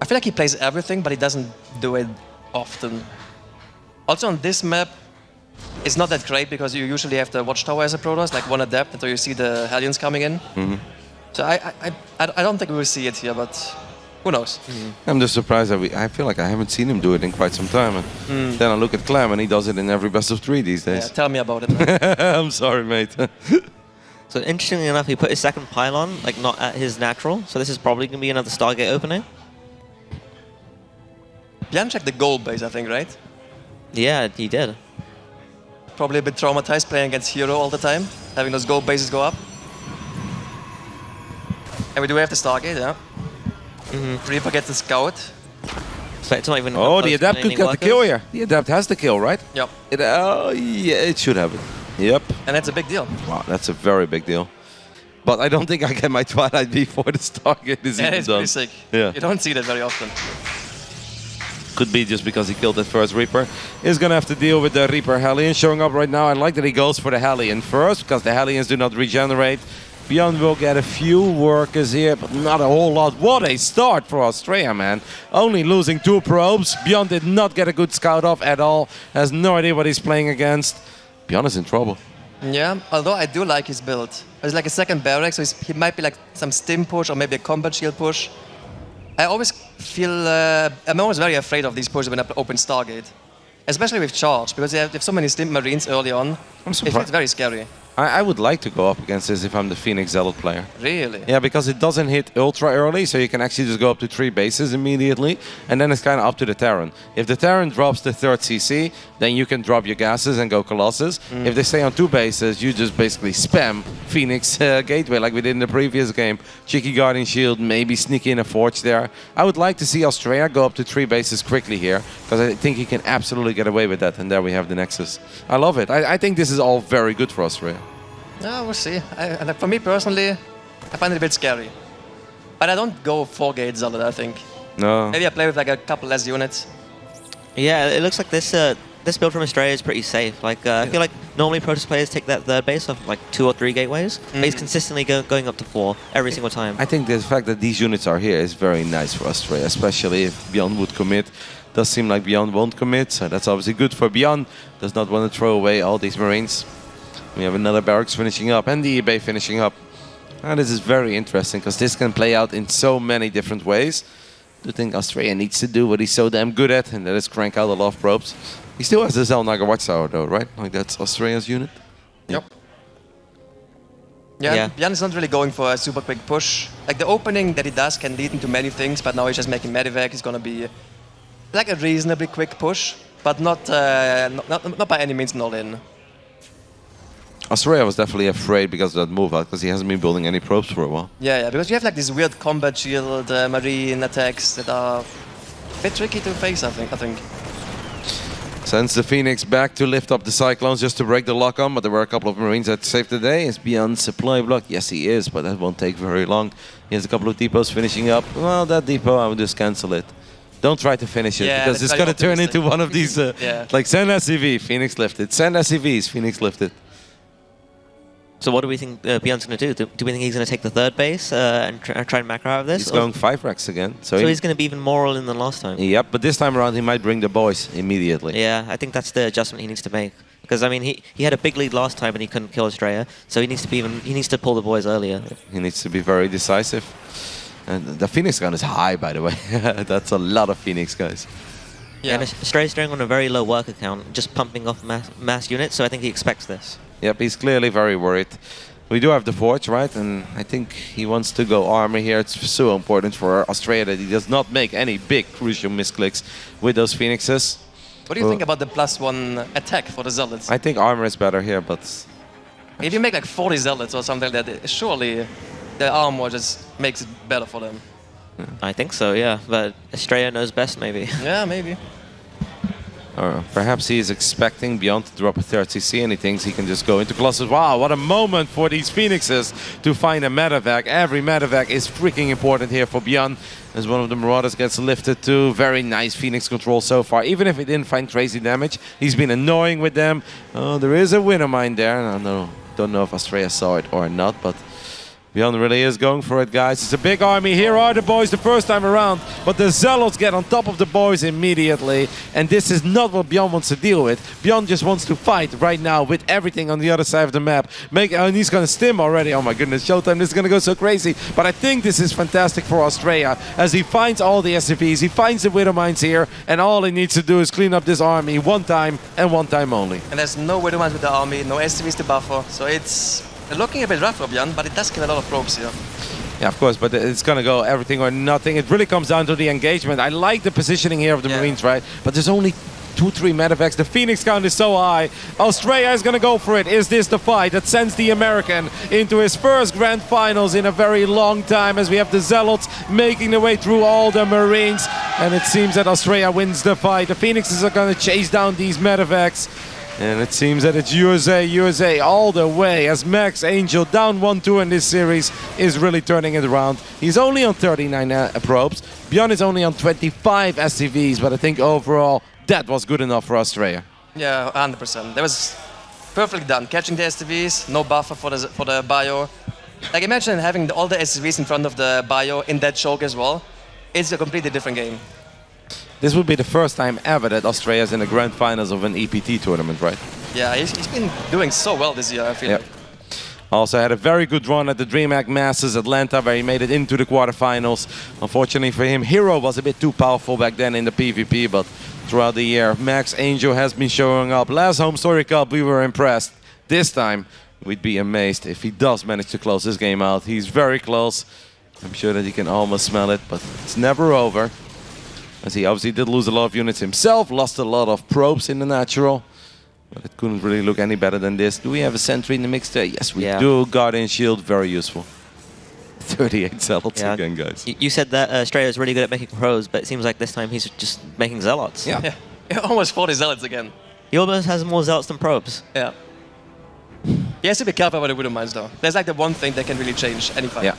feel like he plays everything, but he doesn't do it often. Also on this map, it's not that great because you usually have the watchtower as a Protoss, like one adept until you see the Hellions coming in. So I don't think we will see it here, but who knows? I'm just surprised that I feel like I haven't seen him do it in quite some time. And then I look at Clem and he does it in every best of 3 these days. Yeah, tell me about it, man. I'm sorry, mate. So interestingly enough, he put his second pylon, like not at his natural. So this is probably going to be another Stargate opening. ByuN checked the gold base, I think, right? Yeah, he did. Probably a bit traumatized playing against Hero all the time, having those gold bases go up. And we do have the Stargate, yeah. Reaper gets the scout. So it's not even. Oh, the Adept could get the kill here. The Adept has the kill, right? Yep. Yeah, it should have it. Yep. And that's a big deal. Wow, that's a very big deal. But I don't think I get my Twilight before the Stargate is even it's done. pretty sick. Yeah. You don't see that very often. Could be just because he killed that first Reaper. He's going to have to deal with the Reaper Hellion showing up right now. I like that he goes for the Hellion first, because the Hellions do not regenerate. ByuN will get a few workers here, but not a whole lot. What a start for Astrea, man. Only losing 2 probes. ByuN did not get a good scout off at all. Has no idea what he's playing against. ByuN is in trouble. Yeah, although I do like his build. It's like a second barrack, so he might be like some stim push or maybe a combat shield push. I always feel, I'm always very afraid of these pushes when I open Stargate. Especially with charge, because they have so many stim marines early on. I'm It surprised. feels very scary. I would like to go up against this if I'm the Phoenix Zealot player. Really? Yeah, because it doesn't hit ultra early, so you can actually just go up to 3 bases immediately, and then it's kind of up to the Terran. If the Terran drops the 3rd CC, then you can drop your gases and go Colossus. If they stay on 2 bases, you just basically spam Phoenix Gateway like we did in the previous game. Cheeky Guardian Shield, maybe sneak in a Forge there. I would like to see Astrea go up to 3 bases quickly here, because I think he can absolutely get away with that, and there we have the Nexus. I love it. I think this is all very good for Astrea. Yeah, we'll see. For me personally, I find it a bit scary. But I don't go 4 gate Zealot, I think. No. Maybe I play with like a couple less units. Yeah, it looks like this this build from Astrea is pretty safe. Like I feel like normally Protoss players take that 3rd base off like 2 or 3 gateways, but he's consistently going up to 4 every single time. I think the fact that these units are here is very nice for Astrea, especially if ByuN would commit. Does seem like ByuN won't commit, so that's obviously good for ByuN. Does not want to throw away all these Marines. We have another barracks finishing up and the eBay finishing up. And this is very interesting because this can play out in so many different ways. I do think Astrea needs to do what he's so damn good at, and that is crank out a lot of probes. He still has the Zelnaga Watchtower though, right? Like that's Astrea's unit? Yep. Yeah, ByuN is not really going for a super quick push. Like the opening that he does can lead into many things, but now he's just making Medivac. He's gonna be like a reasonably quick push, but not by any means an all-in. Astrea was definitely afraid because of that move out, because he hasn't been building any probes for a while. Yeah, because you have like these weird combat shield marine attacks that are a bit tricky to face, I think. Sends the Phoenix back to lift up the Cyclones just to break the lock on, but there were a couple of Marines that saved the day. Is ByuN supply block? Yes, he is, but that won't take very long. He has a couple of depots finishing up. Well, that depot, I would just cancel it. Don't try to finish it, because it's going to turn into one of these, like send SCV, Phoenix lifted. Send SCVs, Phoenix lifted. So what do we think ByuN's going to do? Do we think he's going to take the 3rd base and try and macro out of this? He's going 5 racks again. So he's going to be even more all in than last time? Yep, but this time around he might bring the boys immediately. Yeah, I think that's the adjustment he needs to make. Because I mean, he had a big lead last time and he couldn't kill Astrea, so he needs to pull the boys earlier. He needs to be very decisive. And the Phoenix gun is high, by the way. That's a lot of Phoenix guys. Yeah, and Astrea's doing on a very low worker count, just pumping off mass units, so I think he expects this. Yep, he's clearly very worried. We do have the Forge, right? And I think he wants to go armor here. It's so important for Astrea that he does not make any big crucial misclicks with those Phoenixes. What do you think about the +1 attack for the Zealots? I think armor is better here, but... If you make like 40 Zealots or something like that, surely the armor just makes it better for them. I think so, yeah. But Astrea knows best, maybe. Yeah, maybe. Or perhaps he is expecting ByuN to drop a 3rd CC and he thinks he can just go into Colossus. Wow, what a moment for these Phoenixes to find a medevac. Every medevac is freaking important here for ByuN, as one of the Marauders gets lifted too. Very nice Phoenix control so far. Even if he didn't find crazy damage, he's been annoying with them. Oh, there is a winner mine there. I don't know if Astrea saw it or not, but ByuN really is going for it, guys. It's a big army. Here are the boys the first time around, but the Zealots get on top of the boys immediately, and this is not what ByuN wants to deal with. ByuN just wants to fight right now with everything on the other side of the map. And he's going to stim already. Oh my goodness, Showtime, this is going to go so crazy. But I think this is fantastic for Astrea, as he finds all the SCVs, he finds the Widow Mines here, and all he needs to do is clean up this army one time and one time only. And there's no Widow Mines with the army, no SCVs to buffer, so it's looking a bit rough for ByuN, but it does kill a lot of probes here. Yeah, of course, but it's going to go everything or nothing. It really comes down to the engagement. I like the positioning here of the Marines, right? But there's only 2-3 medevacs. The Phoenix count is so high. Astrea is going to go for it. Is this the fight that sends the American into his first grand finals in a very long time, as we have the Zealots making their way through all the Marines? And it seems that Astrea wins the fight. The Phoenixes are going to chase down these medevacs. And it seems that it's USA all the way, as Max Angel, down 1-2 in this series, is really turning it around. He's only on 39 probes. ByuN is only on 25 SCVs, but I think overall that was good enough for Astrea. Yeah, 100%. That was perfectly done. Catching the SCVs, no buffer for the bio. Like, imagine having all the SCVs in front of the bio in that choke as well. It's a completely different game. This would be the first time ever that Astrea is in the grand finals of an EPT tournament, right? Yeah, he's been doing so well this year, I feel like. Also had a very good run at the DreamHack Masters Atlanta, where he made it into the quarterfinals. Unfortunately for him, Hero was a bit too powerful back then in the PvP, but throughout the year, Max Angel has been showing up. Last HomeStory Cup, we were impressed. This time, we'd be amazed if he does manage to close this game out. He's very close. I'm sure that he can almost smell it, but it's never over. As he obviously did lose a lot of units himself, lost a lot of probes in the natural. But it couldn't really look any better than this. Do we have a sentry in the mix there? Yes, we do. Guardian Shield, very useful. 38 Zealots again, guys. You said that Astrea is really good at making pros, but it seems like this time he's just making Zealots. Yeah. Almost 40 Zealots again. He almost has more Zealots than probes. Yeah. He has to be careful about the Widow Mines, though. There's like the one thing that can really change any fight. Yeah.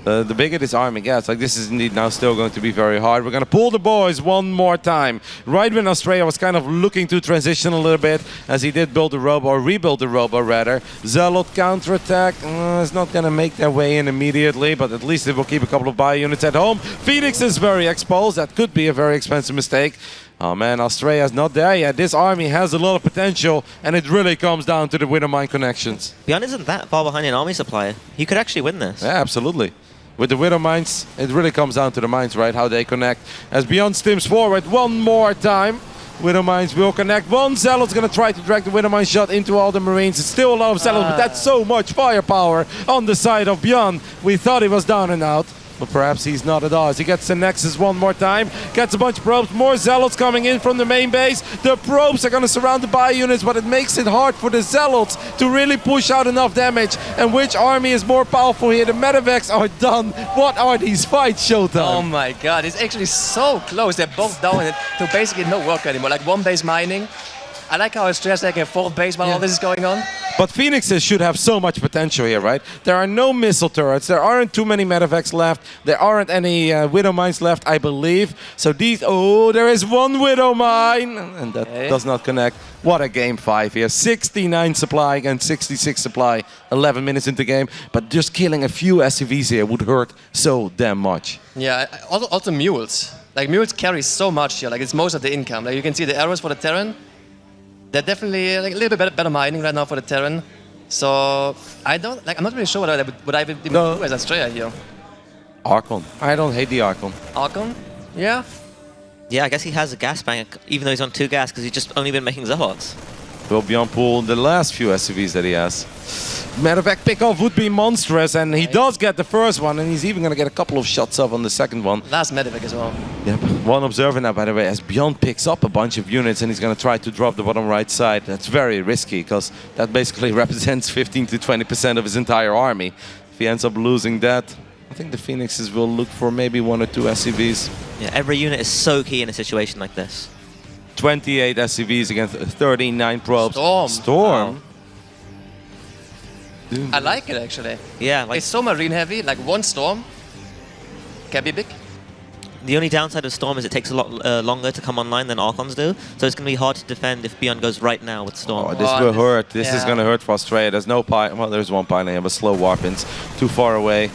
The bigger this army gets, like this is indeed now still going to be very hard. We're going to pull the boys one more time. Right when Astrea was kind of looking to transition a little bit, as he did build a robo, or rebuild the robo rather. Zealot counterattack is not going to make their way in immediately, but at least it will keep a couple of bio units at home. Phoenix is very exposed. That could be a very expensive mistake. Oh man, Astrea is not there yet. This army has a lot of potential, and it really comes down to the Widow Mine connections. ByuN isn't that far behind in army supply. He could actually win this. Yeah, absolutely. With the Widow Mines, it really comes down to the mines, right? How they connect. As ByuN stims forward one more time, Widow Mines will connect. One Zealot's going to try to drag the Widow Mine shot into all the Marines. It's still a lot of Zealots, but that's so much firepower on the side of ByuN. We thought he was down and out. But perhaps he's not at all. As he gets the Nexus one more time, gets a bunch of probes, more Zealots coming in from the main base. The probes are going to surround the bio units, but it makes it hard for the Zealots to really push out enough damage. And which army is more powerful here? The medevacs are done. What are these fights, Showtime? Oh my god, it's actually so close. They're both down to basically no work anymore. Like one base mining. I like how Astrea is taking a fourth base while all this is going on. But Phoenixes should have so much potential here, right? There are no missile turrets. There aren't too many medevacs left. There aren't any Widow Mines left, I believe. So these... Oh, there is one Widow Mine! And that does not connect. What a game 5 here. 69 supply against 66 supply. 11 minutes into the game. But just killing a few SCVs here would hurt so damn much. Yeah, also mules. Like mules carry so much here. Like it's most of the income. Like you can see the arrows for the Terran. They're definitely like a little bit better mining right now for the Terran. So I'm not really sure what I would even do as Astrea here. Archon. I don't hate the Archon. Archon? Yeah. Yeah, I guess he has a gas bank, even though he's on 2 gas, because he's just only been making Zealots. Will ByuN pull the last few SCVs that he has. Medevac pickoff would be monstrous, and he does get the first one, and he's even going to get a couple of shots off on the second one. Last medevac as well. Yep. One observer now, by the way, as ByuN picks up a bunch of units, and he's going to try to drop the bottom right side. That's very risky, because that basically represents 15 to 20% of his entire army. If he ends up losing that, I think the Phoenixes will look for maybe 1 or 2 SCVs. Yeah, every unit is so key in a situation like this. 28 SCVs against 39 probes. Storm. Wow. I like it actually. Yeah, like it's so marine heavy. Like one storm can be big. The only downside of Storm is it takes a lot longer to come online than Archons do, so it's going to be hard to defend if ByuN goes right now with Storm. Oh, this will hurt. This is going to hurt for Astrea. There's no pylon. Well, there's one pylon, but slow Warpins too far away.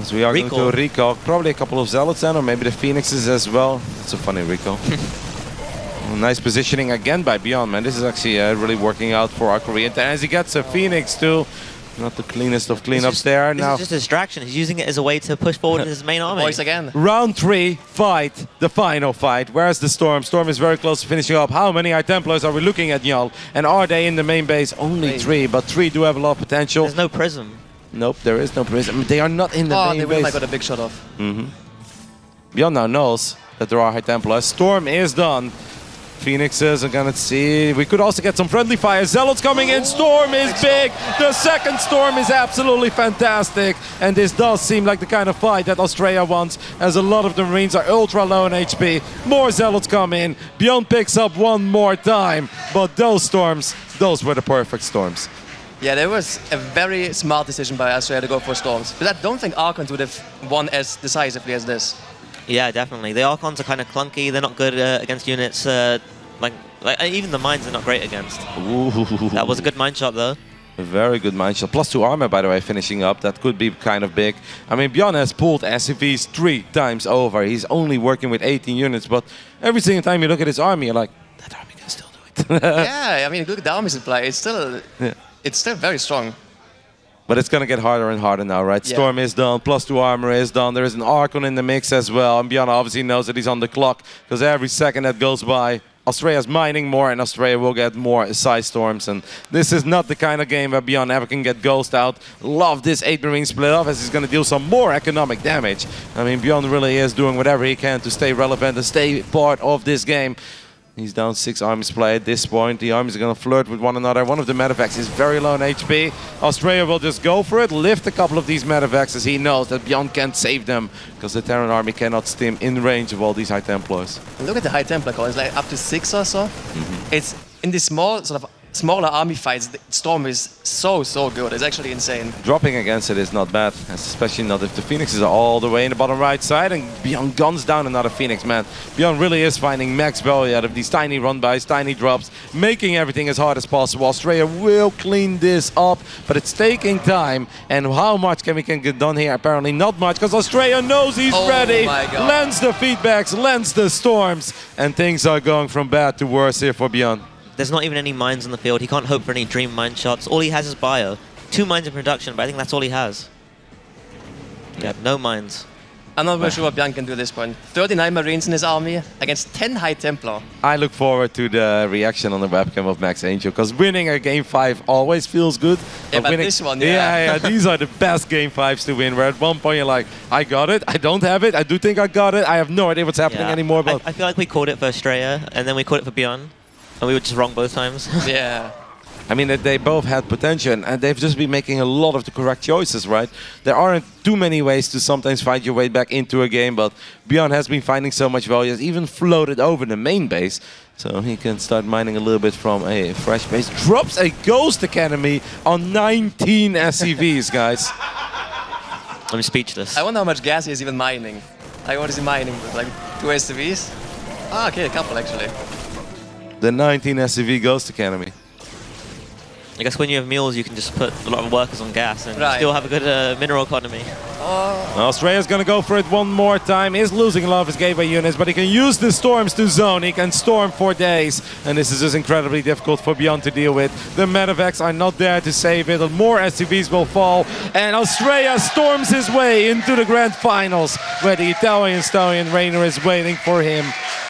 So we are going to recall. Probably a couple of Zealots then, or maybe the Phoenixes as well. It's a funny recall. Nice positioning again by ByuN, man. This is actually really working out for our Korean. And as he gets a Phoenix too, not the cleanest of cleanups there. This Now is just a distraction. He's using it as a way to push forward his main army. Boys again. Round 3 fight, the final fight. Where's the Storm? Storm is very close to finishing up. How many High Templars are we looking at, Njal? And are they in the main base? Only 3, but 3 do have a lot of potential. There's no Prism. Nope, there is no Prism. They are not in the main they base. might got a big shot off. ByuN now knows that there are High Templars. Storm is done. Phoenixes are gonna see. We could also get some friendly fire. Zealots coming in. Storm is big. The second Storm is absolutely fantastic. And this does seem like the kind of fight that Astrea wants, as a lot of the Marines are ultra low in HP. More Zealots come in. ByuN picks up one more time. But those Storms, those were the perfect Storms. Yeah, there was a very smart decision by Astrea to go for Storms. But I don't think Archons would have won as decisively as this. Yeah, definitely. The Archons are kind of clunky. They're not good against units. Like even the mines are not great against. Ooh. That was a good mine shot, though. A very good mine shot. +2 armor, by the way, finishing up. That could be kind of big. I mean, ByuN has pulled SCVs 3 times over. He's only working with 18 units, but every single time you look at his army, you're like, that army can still do it. Yeah, I mean, look at the army supply. It's still very strong. But it's going to get harder and harder now, right? Yeah. Storm is done, +2 armor is done. There is an Archon in the mix as well. And ByuN obviously knows that he's on the clock, because every second that goes by, Astrea's mining more, and Astrea will get more side storms. And this is not the kind of game where ByuN ever can get Ghost out. Love this 8 Marine split off, as he's going to deal some more economic damage. I mean, ByuN really is doing whatever he can to stay relevant and stay part of this game. He's down 6 armies play at this point. The armies are going to flirt with one another. One of the medevacs is very low in HP. Astrea will just go for it, lift a couple of these medevacs, as he knows that ByuN can't save them, because the Terran army cannot stem in range of all these High Templars. And look at the High Templar call. It's like up to 6 or so. It's in these smaller army fights, the Storm is so good. It's actually insane. Dropping against it is not bad, especially not if the Phoenixes are all the way in the bottom right side, and ByuN guns down another Phoenix, man. ByuN really is finding max value out of these tiny run-bys, tiny drops, making everything as hard as possible. Astrea will clean this up, but it's taking time. And how much can we get done here? Apparently not much, because Astrea knows he's ready. My God. Lands the feedbacks, lands the storms, and things are going from bad to worse here for ByuN. There's not even any mines on the field. He can't hope for any dream mine shots. All he has is bio. 2 mines in production, but I think that's all he has. Yeah, no mines. I'm not really sure what ByuN can do at this point. 39 Marines in his army against 10 High Templar. I look forward to the reaction on the webcam of Max Angel, because winning a Game 5 always feels good. Yeah, but winning, this one, yeah. these are the best Game 5s to win, where at one point you're like, I got it, I don't have it, I do think I got it, I have no idea what's happening anymore. But I feel like we called it for Astrea, and then we called it for ByuN, and we were just wrong both times. Yeah. I mean, they both had potential, and they've just been making a lot of the correct choices, right? There aren't too many ways to sometimes fight your way back into a game, but ByuN has been finding so much value, has even floated over the main base, so he can start mining a little bit from a fresh base. Drops a Ghost Academy on 19 SCVs, guys. I'm speechless. I wonder how much gas he is even mining. Like, what is he mining with? Like 2 SCVs? Ah, okay, a couple actually. The 19 SCV Ghost Academy. I guess when you have mules, you can just put a lot of workers on gas and Right. still have a good mineral economy. Astrea's gonna go for it one more time. Is losing a lot of his gateway units, but he can use the storms to zone. He can storm for days, and this is just incredibly difficult for ByuN to deal with. The medevacs are not there to save it. More SCVs will fall, and Astrea storms his way into the grand finals, where the Italian stallion Rainer is waiting for him.